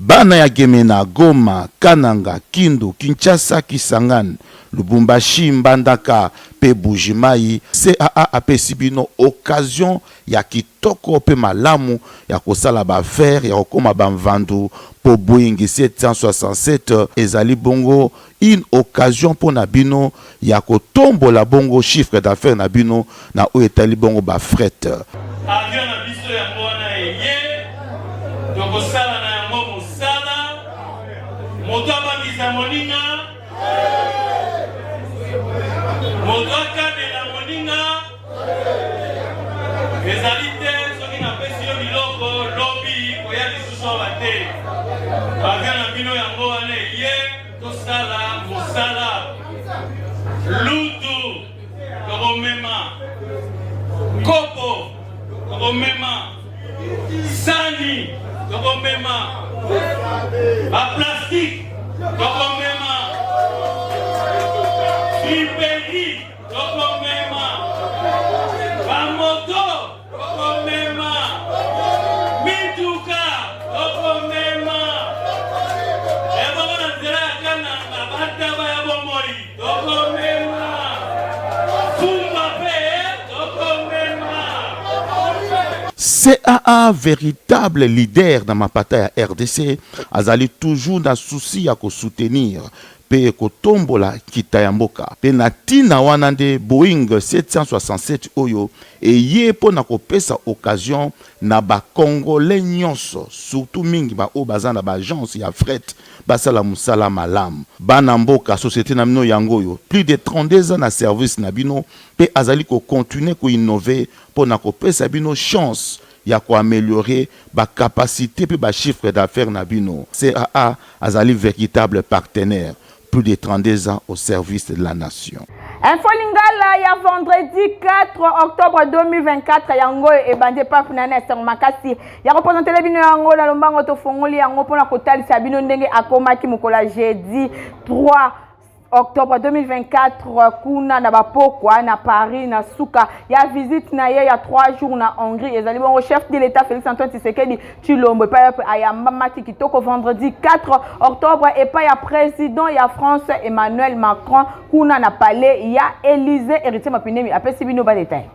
Bana ya Gemena, Goma, Kananga, Kindu, Kinshasa, Kisangani, Lubumbashi, Mbandaka, pe Bujimai, CAA apesi bino occasion ya kitoko pe malamu ya kosala ba faire ya kokoma bamvandu po Boeing 767 ezali bongo une occasion pour na bino ya kotombola bongo chiffre d'affaires na bino na o etali bongo ba fret. Avion na biso ya mwana eye donc sala na yango mosala moto abangisa moninga moto akabela moninga ezali te soki napesi yo biloko lobi koya lisusu awa te avion na bino yango wana eye tosala mosala lutu tokomema kopo tokomema sani tokomema baplastique tokomema bipeli tokomema bamoto tokomema mituka tokomema ebongo na nzela ya kananga bataba ya bomoi tokomema fumba pe tokomema. CAA, véritable leader dans ma bataille à RDC, azali toujours dans souci à soutenir pe kotombola kitayamboka pe natina wanande Boeing 767 oyo et ye po na kopesa occasion na ba congolais nyonso surtout mingi ba o bazana ba agence ya fret basala musala malam bana mboka société na mino yango yo plus de 32 ans na service na bino pe azali ko continuer ko innover po na kopesa bino chance ya ko améliorer ba capacité pe ba chiffre d'affaires na bino. CAA azali véritable partenaire, plus de 32 ans au service de la nation. Info Lingala ya vendredi 4 octobre 2024 yango ebande pa funana sur makasi ya représenter bino yango na lombango to fongoli yango pona kotalisa bino ndenge akomaki mukola jeudi 3 octobre 2024 kuna na bapokwa na Paris na suka ya visite na ye ya 3 jours na Hongrie ezali bongo chef de l'état Félix Antoine Tshisekedi Tshilombo pa ayamba mati kitoko vendredi 4 octobre et pa ya président ya France Emmanuel Macron kuna na palais ya Élysée héritier mapinemi apesi bino ba détail.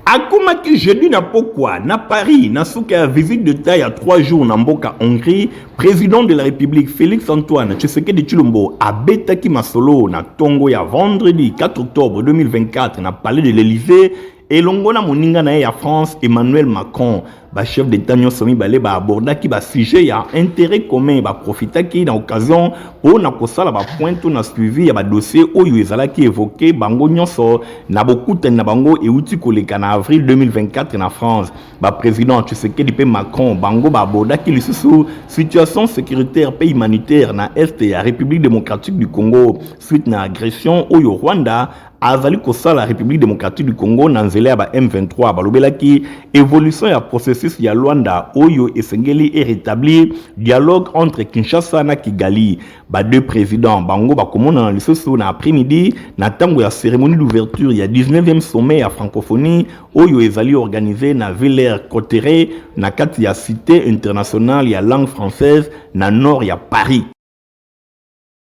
Akomaki jeudi na pokwa na Paris na suka ya visite de taille à 3 jours na mboka Hongrie, président de la République Félix Antoine Tshisekedi Tshilombo abetaki masolo na tongo ya vendredi 4 octobre 2024 na palais de l'Élysée et longona moninga na ya France Emmanuel Macron ba chef d'état nyonso mibale ba abordaki ba sujet ya intérêt commun ba profitaki na occasion po na kosala ba pointe na suivi ya ba dossier oyo ezalaki évoqué bango nyonso na bokutani na bango euti koleka na avril 2024 na France ba président Tshisekedi pe Macron bango ba abordaki lisusu situation sécuritaire pe humanitaire na est ya République démocratique du Congo suite na agression oyo Rwanda azali kosala République démocratique du Congo na nzela ya ba M23 balobelaki évolution ya processus ya Luanda oyo esengeli et rétablir dialogue entre Kinshasa na Kigali. Ba deux présidents bango bakomona na lisusu na après-midi na tango ya cérémonie d'ouverture ya 19e sommet ya francophonie oyo ezali organisé na Villers-Cotterêts na kati ya cité internationale ya langue française na nord ya Paris.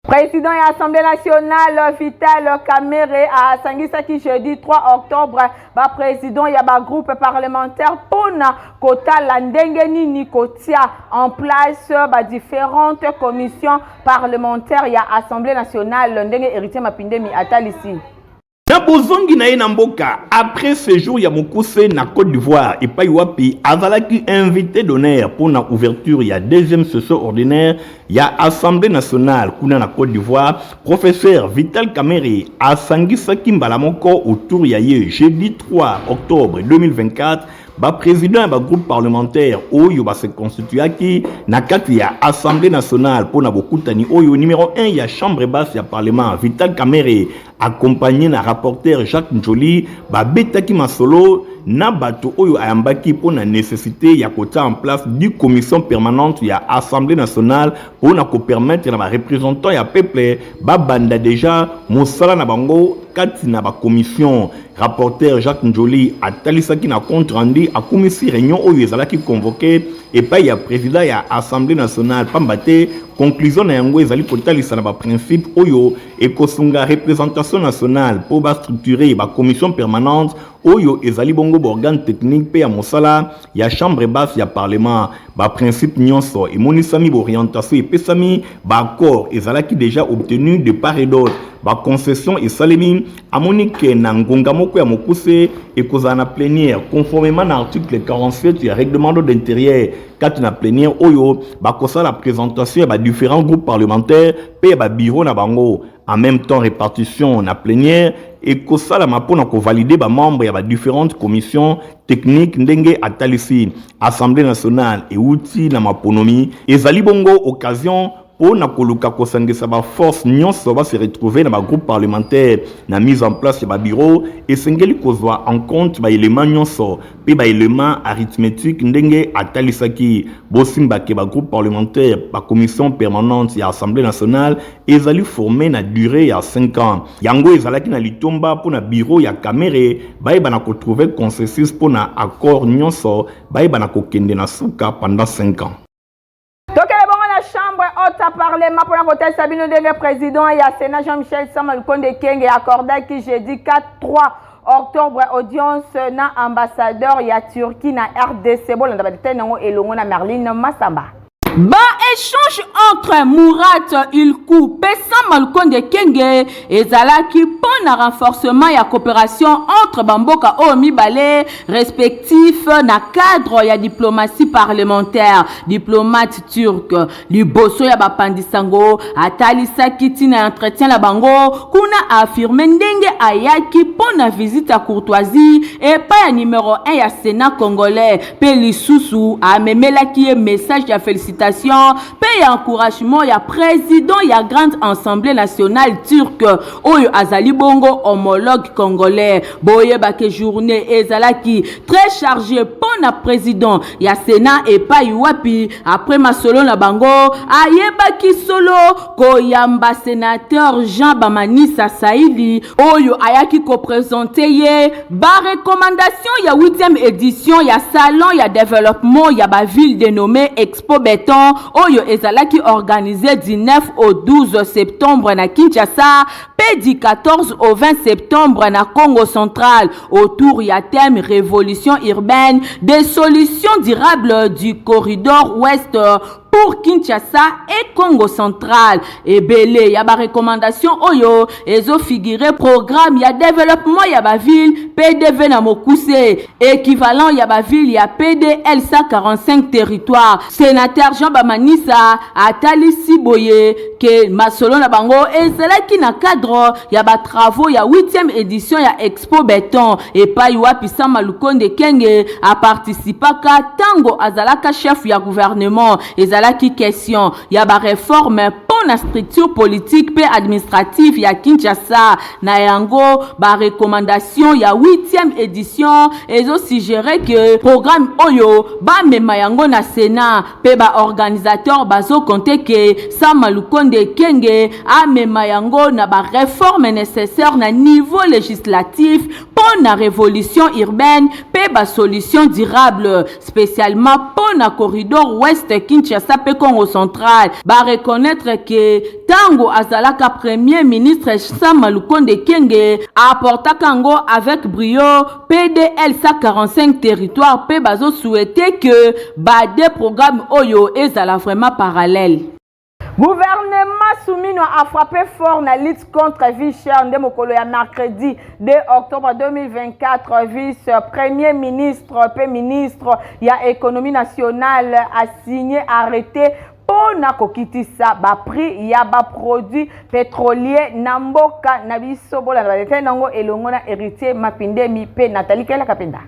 Président de l'Assemblée nationale, Vital Kamerhe, a sangisaki jeudi 3 octobre, président y a groupe parlementaire Pona Kota Landengeni Nikotia en place différentes commissions parlementaires y a Assemblée nationale Ndenge héritier Mapindemi Atalisi. Na bozongi na ye na mboka après séjour ya mokuse na Côte d'Ivoire et pa wapi azalaki invité d'honneur pour na ouverture ya deuxième session ordinaire ya Assemblée nationale kuna na Côte d'Ivoire. Professeur Vital Kamerhe asangisaki mbala moko autour ya ye jeudi 3 octobre 2024 ba président ba groupe parlementaire oyo ba se constituaki na kati ya Assemblée nationale pour na bokutani oyo numéro 1 ya chambre basse ya parlement. Vital Kamerhe accompagné na rapporteur Jacques Njoli ba betaki masolo na bato oyo ayambaki pour na nécessité ya kota en place du commission permanente ya Assemblée nationale pour na ko permettre na ba représentants ya peuple ba banda déjà mosala na bango kati na ba commission. Rapporteur Jacques Njoli atalisaki na compte rendu a commission réunion oyo ezalaki convoqué et pas ya président ya Assemblée nationale pambate conclusion na yango ezali kotalisa na ba principe oyo ekosunga représentation nationale pour ba structurer ba commission permanente oyo ezali bongo organe technique pe ya mosala ya chambre basse ya parlement ba principe nyonso emonisami orientation et pesami ba accord ezalaki déjà obtenu de part et d'autre ba concession et salemi amonike na ngonga moko ya mokuse ekozala na plénière conformément à l'article 47 du règlement d'intérieur quand na plénière oyo ba kosa la présentation ba différents groupes parlementaires pe ba bureau na bango en même temps répartition na plénière et kosala mapona ko valider ba membres ya ba différentes commissions techniques ndenge atalisi Assemblée nationale et outil na maponomi ezali bongo occasion pour na koluka kosangisa ba force nyonso va se retrouver dans ba groupe parlementaire na mise en place ba bureau et sengeli kozwa en compte ba élément nyonso pe ba élément arithmétique ndenge atalisaki bosimba ke ba groupe parlementaire ba commission permanente ya Assemblée nationale ezali formé na durée ya 5 ans yango ezalaki na litomba pour na bureau ya Camere ba na ko trouver consensus pour na accord nyonso ba na ko kende na suka pendant 5 ans. Chambre haute parlement pour la côté Sabino Ndenge président et à Sénat Jean-Michel Samuel Konde Kenge accordé qui jeudi 4-3 octobre audience na ambassadeur ya Turquie na RDC bon na batete nango elongo na Merlin Massamba. Ba échange entre Murat Ilkou et Samuel Konde Kenge ezalaki pour na renforcement ya coopération entre Bamboka Omibale respectif na cadre ya diplomatie parlementaire diplomate turc liboso ya bapandisango atalisa kiti na entretien la bango kuna affirmer ndenge ayaki pour na visite à courtoisie et pas ya numéro 1 ya Sénat congolais pe lisusu amemelaki message ya félicitations paye encouragement ya président ya grande assemblée nationale turque oyo azali bongo homologue congolais boye bake journée ezalaki très chargé pour na président ya Sénat et pas wapi après masolo na bango ayebaki solo koyamba sénateur Jean Bamanisa Saïli oyo ayaki ko présenter ye ba recommandation ya 8e édition ya salon ya développement ya ba ville dénommée Expo Béton oyo ezalaki organisé du 9 au 12 septembre na Kinshasa pe du 14 au 20 septembre na Congo central autour ya thème révolution urbaine des solutions durables du corridor ouest pour Kinshasa et Congo central et belé ya ba recommandation oyo ezo figurer programme ya développement ya ba ville PDV na mokuse équivalent ya ba ville ya PDL 145 territoire sénateur Jean Bamanisa atalisi boye que masolo na bango ezalaki na cadre ya ba travaux ya 8e édition ya Expo Béton et pa wapi Samuel Konde Kenge a participaka tango azalaka chef ya gouvernement ezalaki question ya ba réforme pour la structure politique pe administrative ya Kinshasa na yango ba recommandation ya 8e édition ezo suggérer que programme oyo ba mema yango na Sénat pe ba organisateur bazo compter que Samuel Konde Kenge a mema yango na ba réforme nécessaire na niveau législatif pour la révolution urbaine pe ba solution durable spécialement pour la corridor ouest Kinshasa pe Congo central ba reconnaître que tango azalaka premier ministre Samuel Konde Kenge apporta kango avec brio PDL 145 territoire pe bazo souhaiter que ba des programmes oyo ezala vraiment parallèle. Gouvernement soumis a frappé fort la lutte contre Vichère de Mokolo ya mercredi 2 octobre 2024 vice-premier ministre pe ministre ya économie nationale a signé arrêté pour na kokitisa ba prix ya ba produits pétroliers na mboka na biso bola na tete nango elongo na héritier Mapindemi pe Nathalie Kela Kapenda.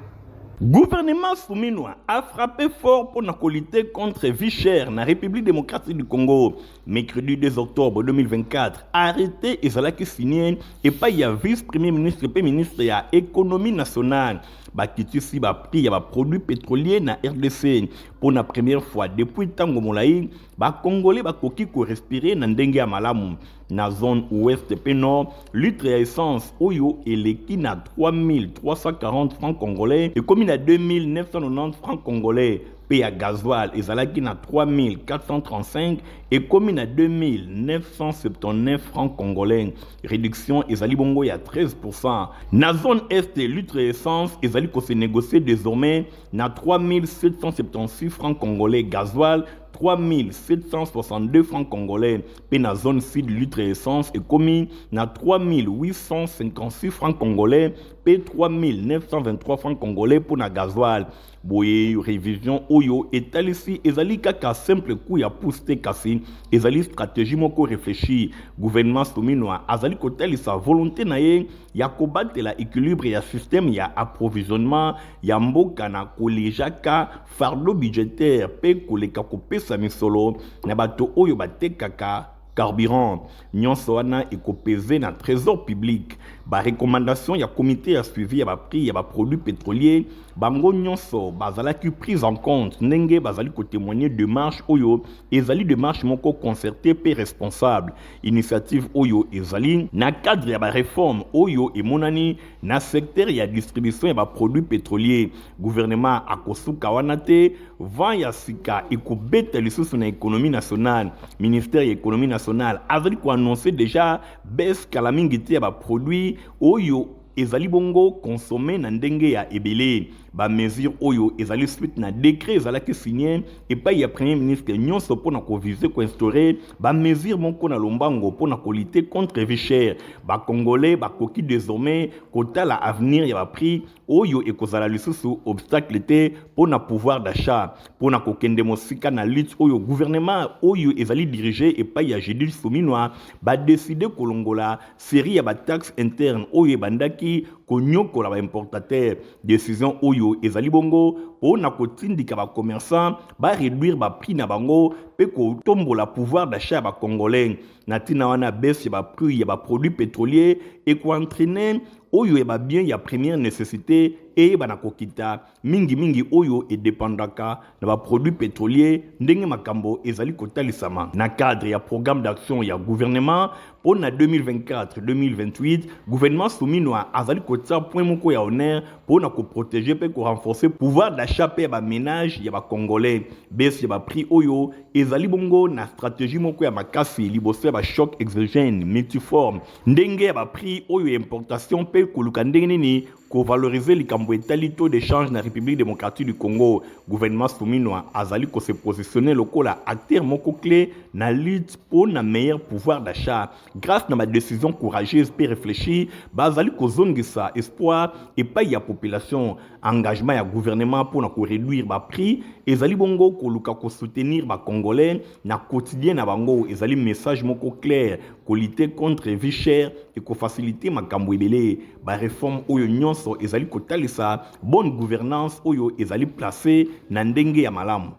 Gouvernement souminois a frappé fort pour la lutter contre vie chère dans la République démocratique du Congo. Mercredi 2 octobre 2024, arrêté Ezalaki signé et pas y a vice-premier ministre et ministre de l'économie nationale. Bakiti si ba prix ya ba produits pétroliers na RDC pour la première fois depuis tango molayi ba congolais ba koki ko respirer na ndenge ya malamu na zone ouest pe nord litre ya essence oyo eleki na 3340 francs congolais et comme na 2990 francs congolais paye à gasoil ezalaki na 3435 et commune à 2979 francs congolais. Réduction ezali bongo ya 13%. Na zone est litre essence ezali ko se négocier désormais na 3776 francs congolais gasoil 3762 francs congolais. Pe na zone sud litre essence et commis na 3856 francs congolais. Pe 3923 francs congolais pour na gasoil. Boye révision oyo etalisi ezali kaka simple coup ya pousse kasi ezali stratégie moko réfléchi. Gouvernement sominois azali kotalisa volonté na ye ya kobatela équilibre ya système ya approvisionnement ya mboka na kolejaka fardeau budgétaire pe koleka kopesa misolo na bato oyo batekaka carburant nyonso wana ekopese na trésor public. Ba recommandation ya comité ya suivi ya ba prix ya ba produits pétroliers bango nyonso bazalaki prise en compte ndenge bazali ko témoigner de marche oyo ezali de marche moko concerté pe responsable. Initiative oyo ezali na cadre ya ba réforme oyo emonani na secteur ya distribution ya ba produits pétroliers. Gouvernement akosuka wana te vent ya sika ekobeta lisusu na économie nationale. Ministère ya économie nationale azali ko annoncer déjà baisse kala mingi te ya ba produits oyo ezali bongo consommer na ndenge ya ebele. Ba mesure oyo ezali suite na décret ezalaki signé et pas ya premier ministre nyonso pona ko viser ko instaurer ba mesure moko na lombango pona ko lutter contre vie chère. Ba congolais ba koki désormais kota la avenir ya ba prix oyo ekozala lisusu obstacle te pona pouvoir d'achat pona ko kende mosika na lutte oyo gouvernement oyo ezali dirigé et pas ya Gédil Sominois ba décider kolongola série ya ba taxe interne oyo bandaki konyokola ba importateur. Décision oyo ezali bongo pona kotindika ba commerçant ba réduire ba prix na bango pe ko tombola pouvoir d'achat ba congolais. Natina wana baisse ya ba prix ya ba produits pétroliers et ko entraîner oyo eba bien ya première nécessité et banakokita mingi oyo et dépendaka na ba produits pétroliers ndenge makambo ezali kotalisama na cadre ya programme d'action ya gouvernement pour na 2024-2028 gouvernement sominois azali kotia point moko ya honneur pour na ko protéger pe ko renforcer pouvoir d'achat pe ba ménage ya ba congolais baisse ya ba prix oyo ezali bongo na stratégie moko ya makasi liboso ya ba choc exogène multiforme ndenge ya ba prix oyo importation pe koluka ndenge nini ko valoriser likambo etali taux d'échange na République démocratique du Congo. Gouvernement sominois azali ko se positionner lokola acteur moko clé na lutte pour na meilleur pouvoir d'achat. Grâce na ma décision courageuse et réfléchie, bazali ko zongisa espoir et pas ya population engagement ya gouvernement pour na ko réduire ba prix ezali bongo ko luka ko soutenir ba congolais na quotidien na bango ezali message moko clair ko lutter contre vie chère et ko faciliter makambo ebele ba réforme oyo nyonso ezali kotalisa bonne gouvernance oyo ezali placé na ndenge ya malamu.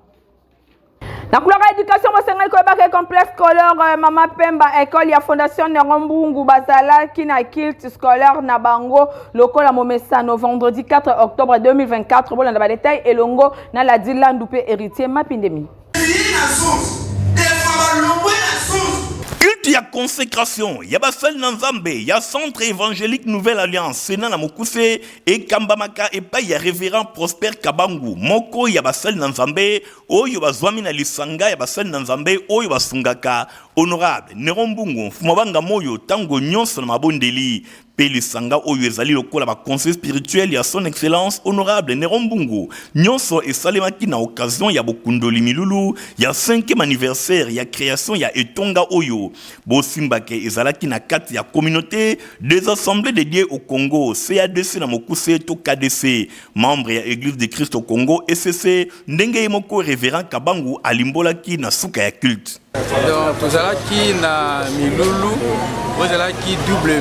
Na couleur éducation mosenga koyebaka complexe scolaire Mama Pemba école ya fondation Nerombungu bazala kina kilt scolaire na bango lokola momesano vendredi 4 octobre 2024 bolanda ba détail elongo na la Dilandu pe héritier Mapindemi. Culte ya consécration, Yabasel Nanzambe, ya Centre évangélique Nouvelle Alliance, Sénat na Mokuse, et Kambamaka, et pas ya Révérend Prosper Kabangu, Moko Yabasel Nanzambe, Oyo Bazwami na Lisanga, Yabasel Nanzambe, Oyo Basungaka, honorable, Nerombungu, Fumabanga Moyo, Tango Nyonso na Mabondeli, Pelisanga oyo ezali lokola ba conseil spirituel ya son excellence honorable Nerombungu nyonso esalemaki na occasion ya bokundoli milulu ya 5e anniversaire ya création ya etonga oyo bosimbake ezalaki na kati ya communauté des assemblées dédiées au Congo CADC na Mokuse to KDC membre ya église de Christ au Congo ECC ndenge moko révérend Kabangu alimbolaki na suka ya culte. Donc tozalaki na milulu ozalaki double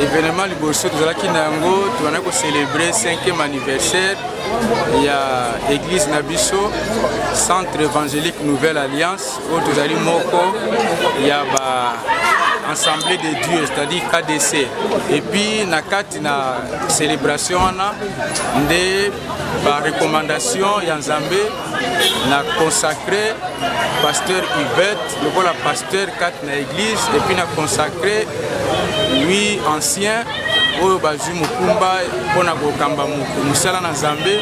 événement liboso tozalaki na yango tozalaki ko célébrer 5e anniversaire ya église na biso Centre évangélique Nouvelle Alliance oyo tozali moko ya ba Assemblée de Dieu, c'est-à-dire KDC. Et puis, na kati na célébration wana nde par recommandation ya Nzambe na consacré pasteur Yvette, le voilà pasteur kati na église et puis na consacré lui ancien oyo bazwi mokumba mpona kokamba mosala na Nzambe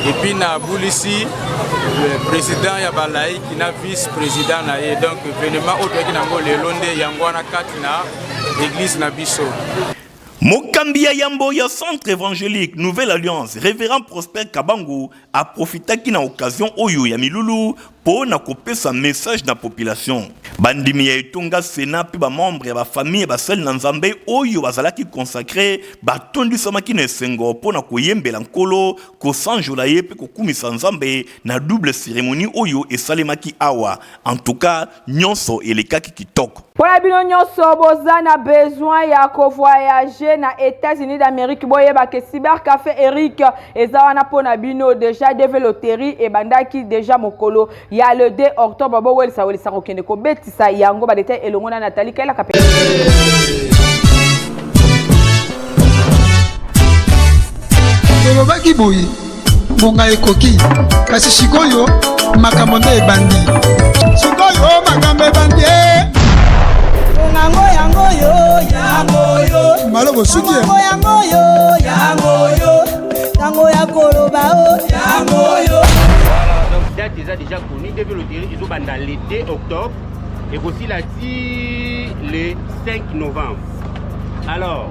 et puis na bulisi le président ya balai qui na vice président na ye donc événement autre qui na ngo lelonde yango na kati na église na biso. Mokambia Yambo ya centre évangélique Nouvelle Alliance révérend Prosper Kabangu a profité qui na occasion oyo ya milulu pour na kopesa message na population. Bandimi ya etonga Sénat pe ba membre ya ba famille ba sel na Nzambe oyo bazalaki consacré ba tondi samaki na sengo pour na koyembela nkolo ko sanjola ye pe ko kumisa Nzambe na double cérémonie oyo esalemaki awa. En tout cas, nyonso elekaki kitoko. Pour la bino nyonso bozana besoin ya ko voyager na États-Unis d'Amérique boyeba ke cybercafé Eric ezawana pona bino déjà développeri et bandaki déjà mokolo ya le 2 octobre bo welisa kokende ko betisa yango ba détail elongo na Nathalie Kaila Kapé. Tolobaki boyi bonga ekoki kasi sikoyo makambo nde ebandi sikoyo makambo ebandi yango malobo suki yango ya koloba yango date déjà connu développé ils ont bandé le 2 octobre et aussi le 5 novembre. Alors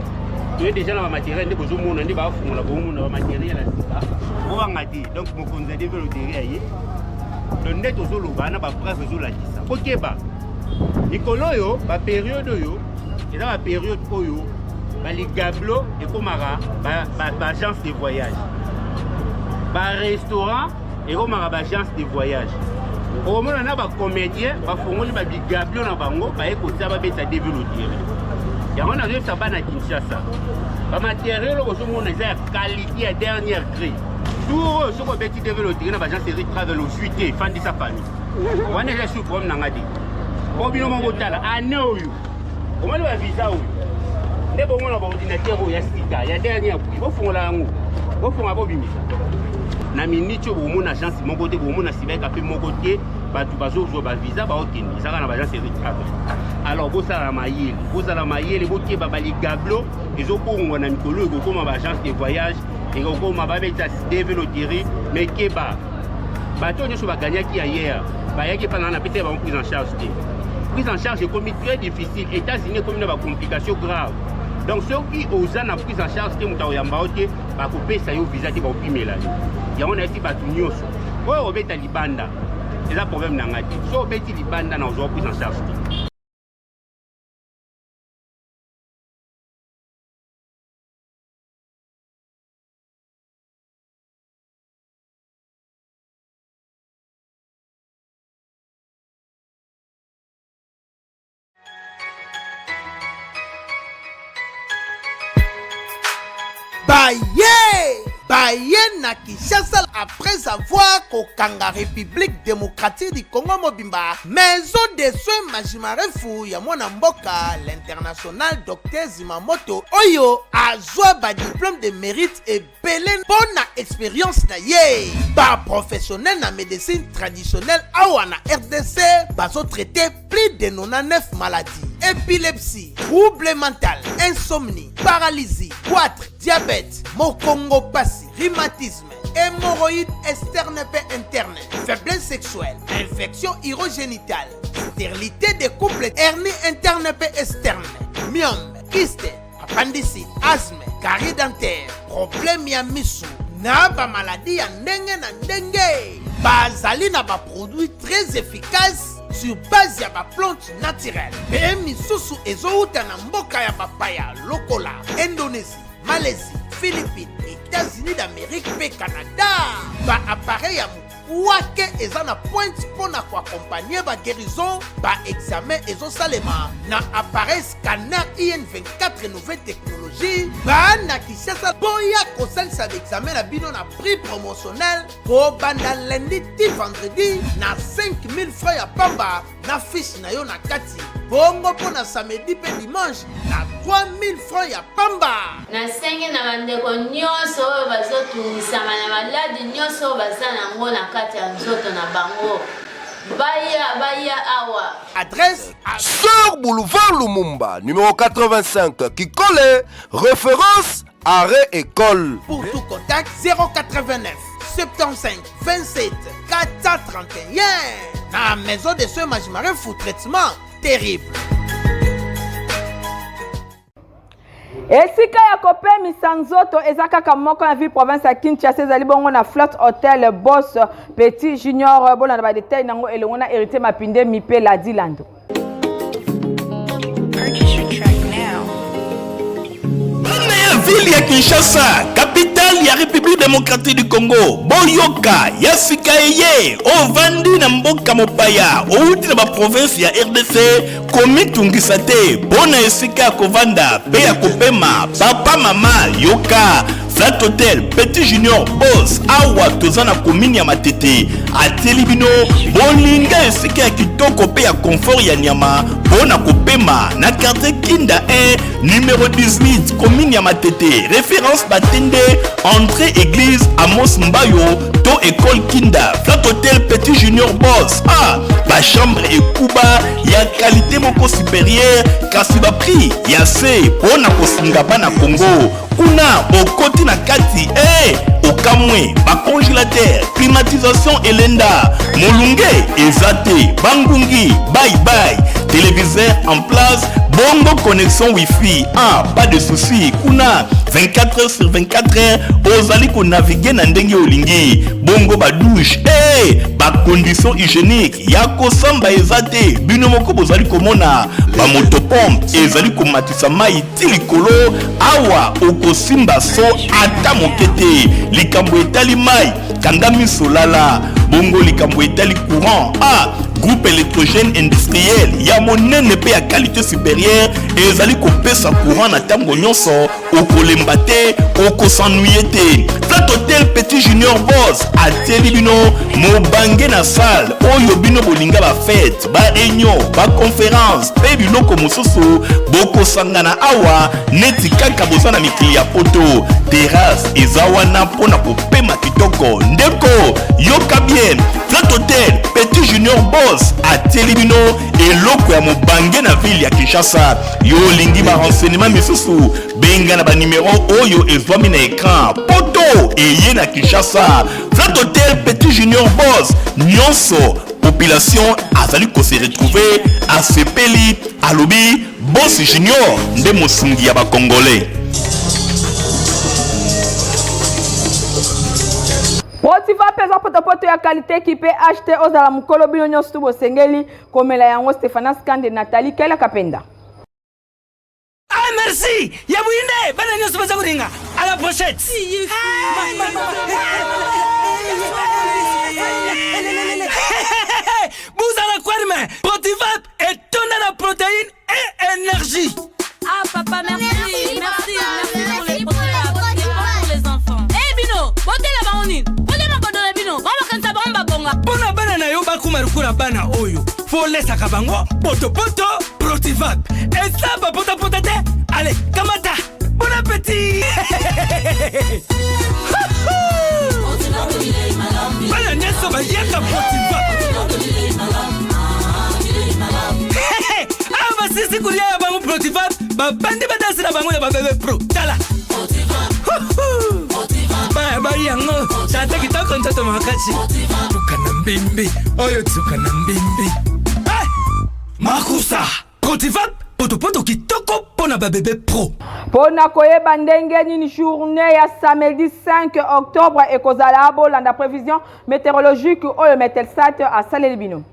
tu es déjà dans le matériel de besoin mon andi ba fungula bo mon matériel la sika on va ngati donc mon conseil développé ayi le net ozolo bana ba presse ozolo la kisa OK ba ikolo yo ba période yo et dans la période oyo ba li gablo et komara ba agence de voyage ba restaurant et comme ma agence de voyage. Au moment où on a des comédiens, on a des gablos dans bango, on a des développés. Et on a des sabans à Kinshasa. Le matériel, on a des qualité à dernière cri. Tout ce qu'on a développé, on a des agence de travel au suite, fan de sa famille. On a des sous comme Nangadi. Au bout d'un moment, on a un an. On a un visa. On a un ordinateur, il y a dernière prix. On a un na minute au mon agence mon côté au mon cyber café mon côté ba tu bazo zo ba visa ba okini ça na ba agence de travel alors bo sala mayele bo ke ba bali gablo ezo ko ngona mikolo ko koma ba agence de voyage et ko koma ba beta développer mais ke ba to nyoso ba gagner qui hier ba yaki pendant na pété ba prise en charge est comme très difficile États-Unis comme une complication grave. Donc ceux qui osent la prise en charge de Moutaouyambaote, va couper ça au visa de Baupimela. Il y a un petit batunio. Oh, au bêta libanda. C'est un problème dans la vie. So, au bêta libanda, nous avons prise en charge. Baye na Kinshasa après avoir kokanga République démocratique du Congo mobimba maison de soins Majimarefu ya mwana mboka l'international Dr Zimamoto oyo azwa ba diplôme de mérite et belé bona expérience na ye ba professionnel na médecine traditionnelle awa na RDC bazo traiter plus de 99 maladies épilepsie, trouble mental, insomnie, paralysie, goitre, diabète, mokongo-passi, rhumatisme, hémorroïdes externe et interne, faiblesse sexuelle, infection urogénitale, stérilité des couples, hernie interne et externe, myome, kyste, appendicite, asthme, carie dentaire, problème ya misu, na ba maladie ya ndenge na ndenge. Bazali na ba produit très efficace sur base ya ba plante naturelle. Pe misusu ezouta na mboka ya papaya lokola Indonésie, Malaisie, Philippines, États-Unis d'Amérique pe Canada. Ba appareil ya Ouake eza na pointe pour na accompagner ba guérison, ba examen ezo salema na appareil scanner IN24 nouvelle technologie. Ba na Kinshasa boya kosalisa l'examen na bino na prix promotionnel ko banda lundi ti vendredi na 5000 francs ya pamba na fiche na yo na kati. Bongo po na samedi pe dimanche na 3000 francs ya pamba. Na senge na bandeko nyonso oyo bazotungisama na maladi nyonso oyo baza nango na kati ya nzoto na bango. Baya awa. Adresse sur boulevard Lumumba, numéro 85, qui colle référence arrêt école. Pour tout contact 089 75 27 431 na maison de soins Majimarin Fou traitement terrible. esika ya kopemisa nzoto eza kaka moko na ville province ya Kinshasa ezali bongo na Flotte Hotel Boss Petit Junior bolanda ba détail nango elongo na hérité Mapinde Mipe la Dilando. Ville ya Kinshasa, capitale ya République démocratique du Congo, boyoka ya sika eye ovandi na mboka mopaya outi na ba province ya RDC komitungisa te bona esika kovanda pe ya kopema papa mama yoka Flat Hotel Petit Junior Boss awa tozana commune ya Matete ateli bino bolinga esika ya kitoko pe ya confort ya nyama bona kopema na quartier Kinda 1 numéro 18 commune ya Matete référence Batende entrée église Amos Mbayo to école Kinda Flat Hotel Petit Junior Boss ba chambre et kuba ya qualité moko supérieure kasi ba prix ya se bona kosinga bana Congo kuna okoti na kati okamwe ba congélateur climatisation elenda molunge ezate bangungi bye bye téléviseur en place bongo connexion wifi pas de souci kuna 24 heures sur 24 heures ozali ko naviguer na ndenge olingi bongo ba douche ba condition hygiénique ya kosamba ezate bino moko bozali komona ba motopompe ezali ko matisa mai tilikolo awa okosimba so ata mokete likambo etali mai kangami solala bongo likambo etali courant groupe électrogène industriel ya monene pe ya qualité supérieure ezali kopesa courant na tango nyonso okolemba te okosanuye te. Flat Hotel Petit Junior Boss ateli bino mobange na salle oyo bino bolinga ba fête ba réunion ba conférence pe biloko mosusu bokosangana awa neti kaka bozana mikili ya poto terrasse ezawana pona kopema kitoko ndeko yoka bien. Flat Hotel Petit Junior Boss ateli bino eloko ya mobange na ville ya Kinshasa yo lingi ba renseignement misusu benga na ba numéro oyo ezwami na écran poto eye na Kinshasa. Flat Hotel Petit Junior Boss nyonso population azali ko se retrouver a sepeli alobi Boss Junior nde mosungi ya ba congolais. Potifa pesa potopoto ya qualité qui peut acheter aux ala mukolo bino nyonso tu bosengeli komela yango Stéphane Skande Nathalie Kela Kapenda. Merci. Ya buinde bana nyonso baza kuringa. À la prochaine. Vous allez quoi mais Potifa est tonne de protéines et énergie. Ah papa merci pour les pour les enfants. Bino, bote la baonine. Bona bana na yo bakumarukura bana oyo folesa kabango poto poto protivap esaba pota pota te allez kamata bon appétit bana nyeso ba yaka protivap aba sisi kulia ya bango protivap ba bandi badasi na bango ya babebe pro tala bari yango chata kitoko ntoto makasi tukana mbimbi oyo tukana mbimbi makusa Protivap poto kitoko pona ba bébé pro pona koyeba ndenge nini journée ya samedi 5 octobre ekozala bolanda prévision météorologique oyo Metelsat a saleli bino.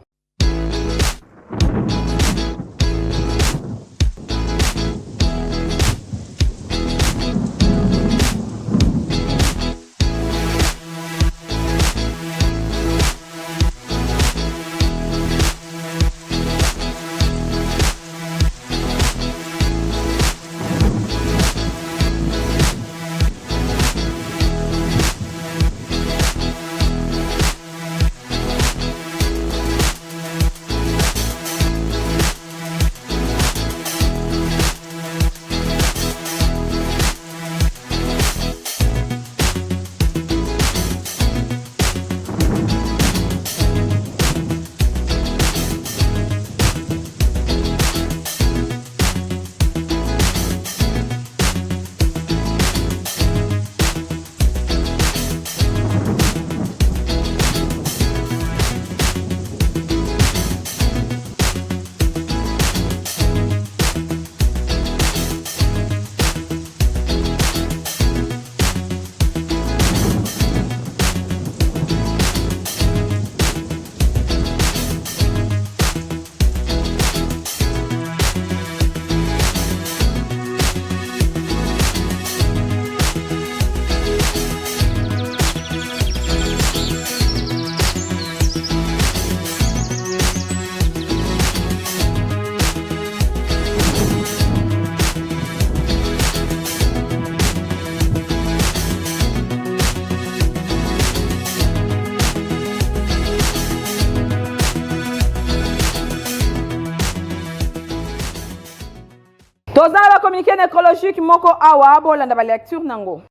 tozala ba communiqué nécrologique moko awa bolanda ba lecture nango.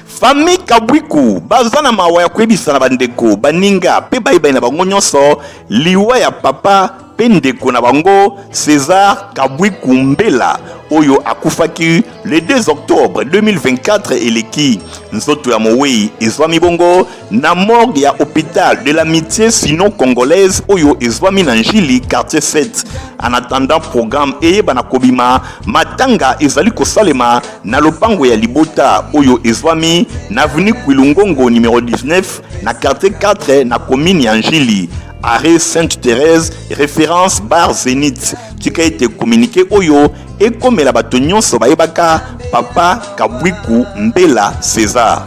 Famille Kabwiku bazana mawa ya kwebisa na bandeko baninga pe bayibai na bango nyonso liwa ya papa pe ndeko na bango César Kabwiku Mbela oyo akufaki le 2 octobre 2024 eleki nzoto ya mowei ezwami bongo na morgue ya hôpital de l'amitié sino-congolaise oyo ezwami na Njili quartier 7. En attendant programme eyeba na kobima matanga ezali kosalema na lopango ya Libota oyo ezwami na avenue Kwilungongo numéro 19 na quartier 4 na commune ya Njili. Arrêt Sainte-Thérèse, référence bar Zénith. Tu as été communiqué oyo et comme la batonyon sobayebaka papa Kabwiku Mbela César.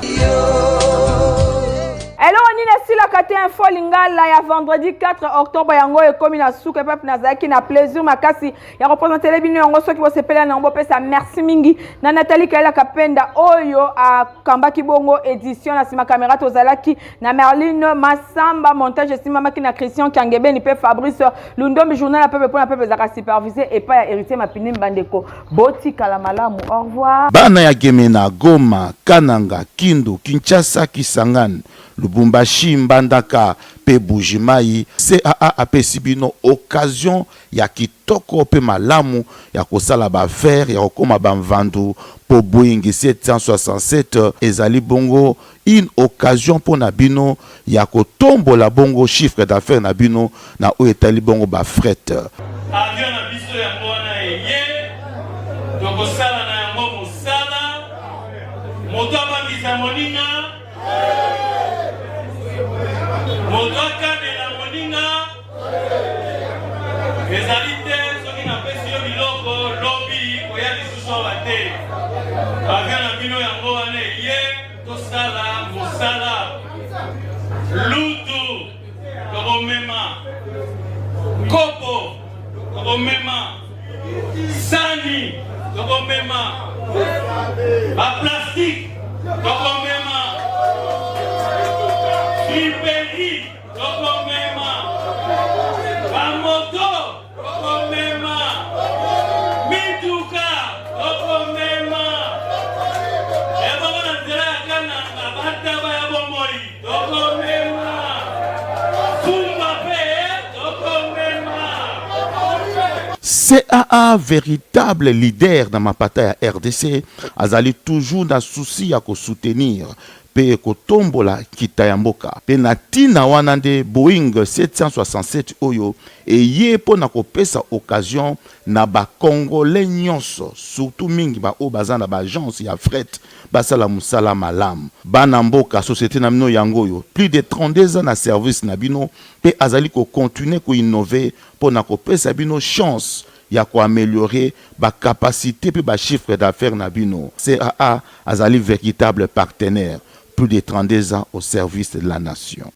Hello, Nina Sila Kate Info Lingala ya vendredi 4 octobre yango ekomi na souke peuple nazaki na plaisir makasi ya représenter les bino yango soki bosepela na ngbo pesa merci mingi na Nathalie Kaila Kapenda oyo a kambaki bongo édition na sima caméra tozalaki na Merline Massamba montage sima maki na Christian Kangebe ni pe Fabrice Lundombi journal peuple pour la peuple zaka supervisé et pas héritier mapine mbandeko boti kala malamu au revoir bana ya Gemena Goma Kananga Kindu Kinshasa Kisangani Lubumbashi Mbandaka pe Bujimai CAA apesi bino occasion ya kitoko pe malamu ya kosala ba faire ya kokoma ba mvandu po Boeing 767 ezali bongo une occasion pour na bino ya kotombola bongo chiffre d'affaires na bino na o etali bongo ba fret avion na biso ya mwana eye tokosala na yango mosala moto abangisa moninga moto akandela moninga ezali te soki napesi yo biloko lobi koya lisusu awa te avion na bino yango wana eye tosala mosala lutu tokomema kopo tokomema sani tokomema baplastike tokomema Liberi, tokomema bamoto, tokomema mituka, tokomema ebona nzela ya kananga bataba ya bomoi, tokomema fumba pe, tokomema. CAA véritable leader dans ma pataya RDC azali toujours dans souci ya ko soutenir pe kotombola kitayamboka pe na tina wana nde Boeing 767 oyo eye po na kopesa occasion na ba congolais nyonso surtout mingi ba o bazana ba agence ya fret basala musala malam bana mboka société na bino yango yo plus de 32 ans na service na bino pe azali ko continuer ko innover po na kopesa bino chance ya ko améliorer ba capacité pe ba chiffre d'affaires na bino. CAA azali véritable partenaire plus de 32 ans au service de la nation.